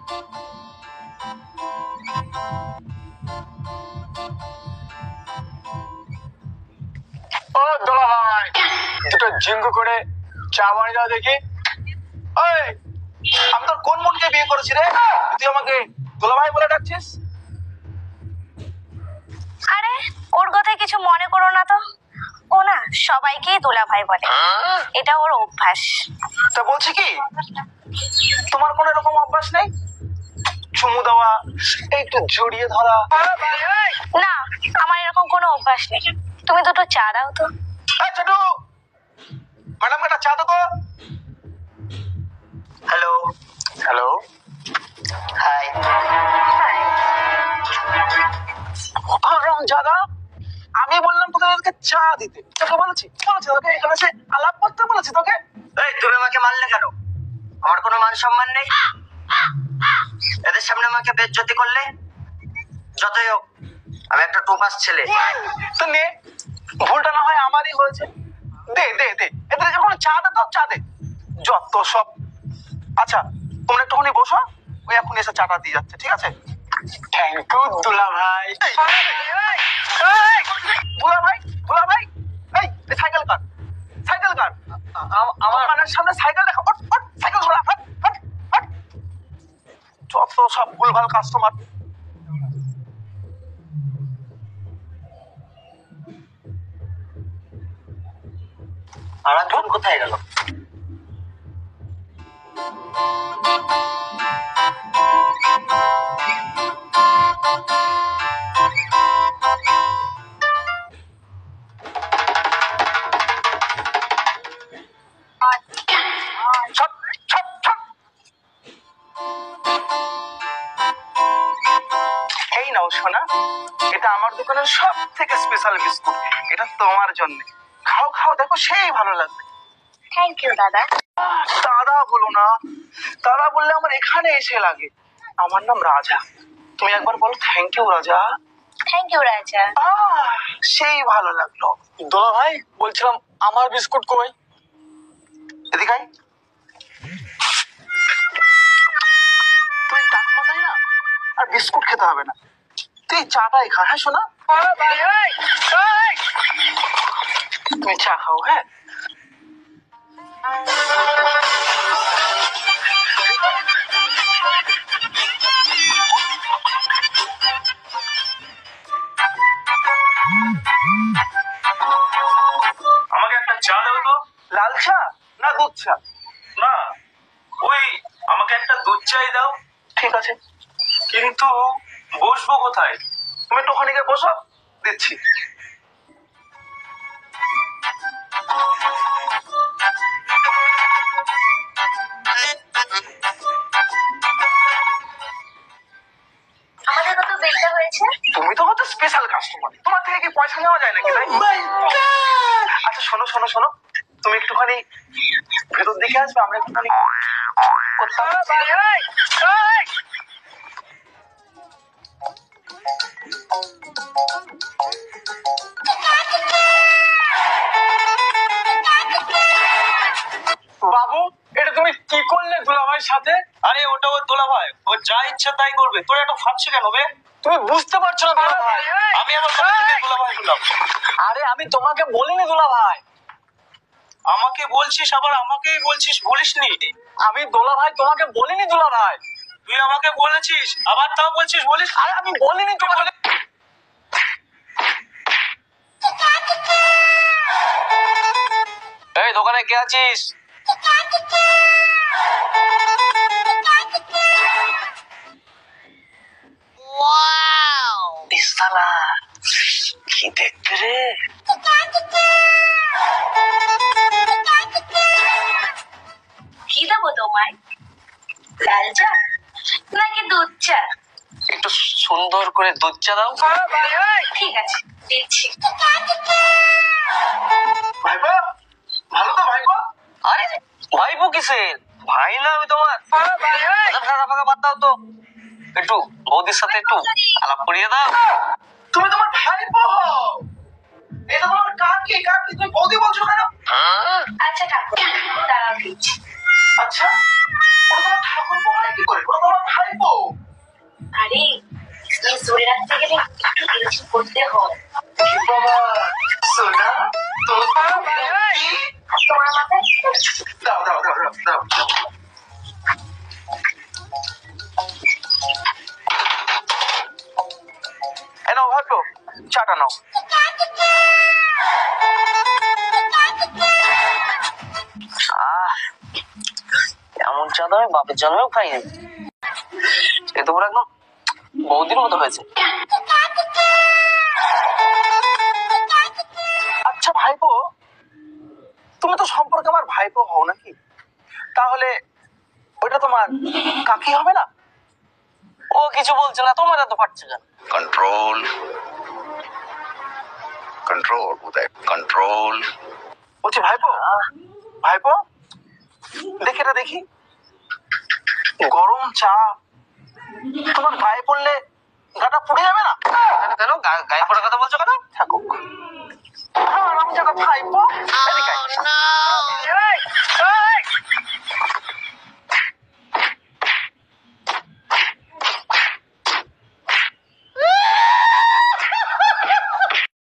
ও দোলা ভাই, দুটো জিঙ্গু করে চা বানিয়ে দাও দেখি। ওই, আমি তোর কোন মনকে বিয়ে করেছি রে, তুই আমাকে দোলা ভাই বলে ডাকছিস? আরে ওর কথায় কিছু মনে করো না তো, ও না সবাইকেই দোলা ভাই বলে, এটা ওর অভ্যাস। তা বলছি কি, তোমার কোন এরকম অভ্যাস নেই? চুমু দেওয়া, একটু জড়িয়ে ধরা? না, আমার এরকম কোনো অভ্যাস নেই। তুমি দুটো চা দাও তো। ছোটু, ম্যাডামকে একটা চা দাও তো। Hello hello, hi. দাদা, আমি বললাম তোদেরকে চা দিতে, তোকে বলেছি তোকে এখানে এসে আলাপ করতে বলেছি তোকে। এই তুমি আমাকে মারলে কেন? আমার কোনো মান সম্মান নেই? এদের সামনে আমাকে বেজ্জতি করলে? যতই হোক আমি একটা টোপাস ছেলে। তো নে, ভুলটা না হয় আমারই হয়েছে। দে দে দে, এদের যখন চা দে তো চা দে, যত সব। আচ্ছা তোমরা একটুখানি বসো, ওই এখন এসে চাটা দিয়ে যাচ্ছে, ঠিক আছে? থ্যাংক ইউ দুলা ভাই। দুলা ভাই, দুলা ভাই, এই সাইকেল কার, সাইকেল কার? আমার কানের সামনে সাইকেল দেখা, সাইকেল ধরা, যত সব ভুলভাল কাস্টমার। আর একজন কোথায় গেল? এই নাও সোনা, এটা আমার দোকানের সব থেকে স্পেশাল বিস্কুট, এটা তোমার জন্য। খাও খাও, দেখো সেই ভালো লাগবে। থ্যাংক ইউ দাদা। দাদা বলো না, দাদা বললে আমার এখানে এসে লাগে। আমার নাম রাজা, তুমি একবার বলো থ্যাংক ইউ রাজা। থ্যাংক ইউ রাজা। সেই ভালো লাগলো। দোলা ভাই, বলছিলাম আমার বিস্কুট কই? এদিকে আয়। তুই টাক মাথায় না, আর বিস্কুট খেতে হবে না, তুই চাটাই খা। হ্যাঁ শোনা, তুমি চা খাও। হ্যাঁ, আমাকে একটা চা দাও তো। লাল চা না দুধ চা? না, ওই আমাকে একটা দুধ চাই দাও। ঠিক আছে, কিন্তু বসবো কোথায়? তুমি একটু ওখানে গিয়ে বসো, দিচ্ছি। আমাদের কত বিলটা হয়েছে? তুমি তো হচ্ছে স্পেশাল কাস্টমার, তোমার থেকে কি পয়সা নেওয়া যায় নাকি? তাই আচ্ছা শোনো শোনো শোনো, তুমি একটুখানি ভেতর দিকে আসবে, আমরা একটুখানি করতাম। বাবু, এটা তুমি কি করলে দুলা ভাইয়ের সাথে? আরে ওটা ওর দোলা ভাই, ও যা ইচ্ছা তাই করবে। তোর এত ফাটছে কেন বে? তুমি বুঝতে পারছো না দুলা ভাই? আমি আমার কবে থেকে দোলা ভাই হলাম? আরে আমি তোমাকে বলিনি দুলা ভাই। আমাকে বলছিস, আবার আমাকেই বলছিস, বলিসনি। আমি দোলা ভাই তোমাকে বলিনি দুলা ভাই। তুই আমাকে বলেছিস, আবার তাও বলছিস বলিস। আরে আমি বলিনি তোমাকে। এই দোকানে কে আছিস? বিশালা কি দেখতে রে? কি দেবো তোমায়? লাল চা নাকি দুধ চা? একটু সুন্দর করে দুধ চা দাও। ঠিক আছে, দিচ্ছি। ভাইপো, ভালো তো ভাইপো? আরে ভাইবো কিসের? ভাই না আমি তোমার। ফাঁকা বাদ দাও তো, একটু বৌদির সাথে একটু আলাপ করিয়ে দাও। তুমি তোমার ভাইপো হও, এটা তোমার কাকি। কাকি তুমি বৌদি বলছো কেন? আচ্ছা ঠাকুর, দাঁড়াও দিচ্ছি। আচ্ছা, ওটা তোমার ঠাকুর হয় কি করে? ওটা তোমার ভাইপো। আরে স্কিন ধরে রাখতে গেলে একটু টেনশন করতে হয়। কি বাবা, সোনা, তোমার তোমার মাথায় দাও দাও দাও দাও দাও। এ নাও ভাইপো, চাটা নাও। এমন চা তো আমি বাপের জন্মেও খাইনি। এ তো পুরো একদম বৌদির মতো হয়েছে। আচ্ছা ভাইপো, তুমি তো সম্পর্কে আমার ভাইপো হও নাকি? তাহলে ওইটা তোমার কাকি হবে না? ও কিছু বলছে না, তোমার এত ফাটছে কেন? Control. Control, Uday. Control. বলছি ভাইপো, ভাইপো দেখি এটা দেখি। গরম চা তোমার গায়ে পড়লে গাটা পুড়ে যাবে না? কেন গায়ে পড়ার কথা বলছো কেন? থাকুক। আর আমি যাকে ভাইপো